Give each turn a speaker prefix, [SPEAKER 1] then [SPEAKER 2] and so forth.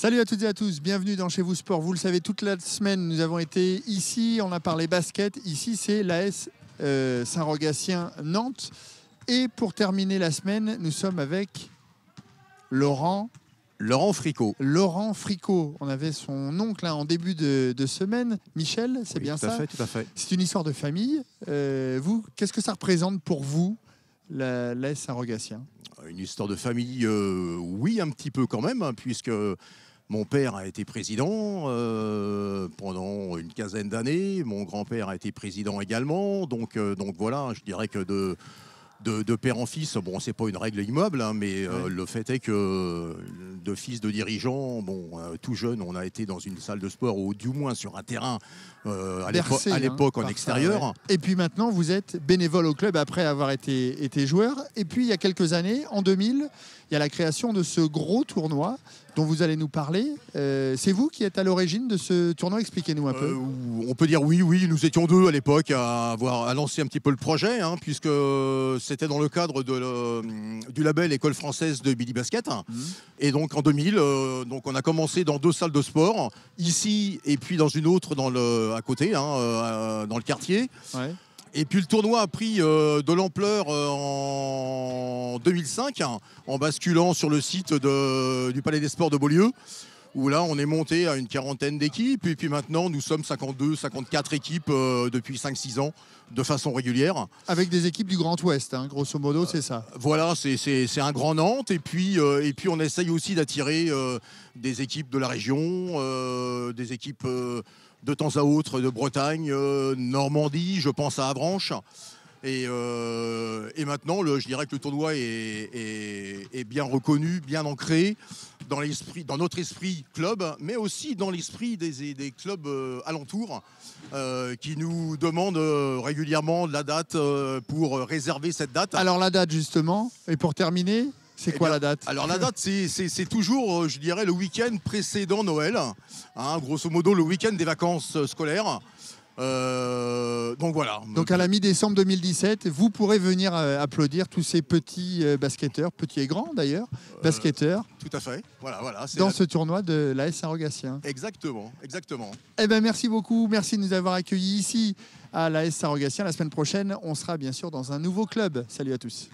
[SPEAKER 1] Salut à toutes et à tous, bienvenue dans Chez vous Sport. Vous le savez, toute la semaine, nous avons été ici, on a parlé basket. Ici, c'est l'AS Saint-Rogatien Nantes. Et pour terminer la semaine, nous sommes avec Laurent
[SPEAKER 2] Fricot.
[SPEAKER 1] Laurent Fricot. On avait son oncle en début de semaine. Michel, c'est bien ça?
[SPEAKER 2] Tout à fait.
[SPEAKER 1] C'est une histoire de famille. Vous, qu'est-ce que ça représente pour vous, l'AS Saint-Rogatien?
[SPEAKER 2] Une histoire de famille, oui, un petit peu quand même, hein, puisque mon père a été président pendant une quinzaine d'années. Mon grand-père a été président également. Donc voilà, je dirais que de père en fils, bon, c'est pas une règle immuable, hein, mais le fait est que de fils de dirigeants, tout jeune, on a été dans une salle de sport ou du moins sur un terrain à l'époque en extérieur.
[SPEAKER 1] Ça, ouais. Et puis maintenant, vous êtes bénévole au club après avoir été joueur. Et puis il y a quelques années, en 2000, il y a la création de ce gros tournoi dont vous allez nous parler. C'est vous qui êtes à l'origine de ce tournoi? Expliquez-nous un peu.
[SPEAKER 2] On peut dire oui, nous étions deux à l'époque à lancer un petit peu le projet, hein, puisque c'était dans le cadre du label École française de Billy Basket. Et donc en 2000, on a commencé dans deux salles de sport, ici et puis dans une autre à côté, hein, dans le quartier. Ouais. Et puis le tournoi a pris de l'ampleur en 2005, en basculant sur le site du Palais des Sports de Beaulieu, où là on est monté à une quarantaine d'équipes. Et puis maintenant nous sommes 52, 54 équipes depuis 5-6 ans de façon régulière. Avec des équipes du Grand Ouest, hein, grosso modo, c'est ça. Voilà, c'est un grand Nantes. Et puis on essaye aussi d'attirer des équipes de la région, des équipes de temps à autre de Bretagne, Normandie, je pense à Avranches. Et maintenant, je dirais que le tournoi est bien reconnu, bien ancré dans notre esprit club, mais aussi dans l'esprit des clubs alentours qui nous demandent régulièrement la date pour réserver cette date. Alors la date justement, et pour terminer, c'est quoi la date? Alors la date, c'est toujours, je dirais, le week-end précédent Noël, hein, grosso modo le week-end des vacances scolaires. Donc voilà. Donc à la mi-décembre 2017, vous pourrez venir applaudir tous ces petits basketteurs, petits et grands d'ailleurs, basketteurs. Tout à fait. Voilà. Dans ce tournoi de l'AS Saint-Rogatien. Exactement. Eh ben merci beaucoup, merci de nous avoir accueillis ici à l'AS Saint-Rogatien. La semaine prochaine, on sera bien sûr dans un nouveau club. Salut à tous.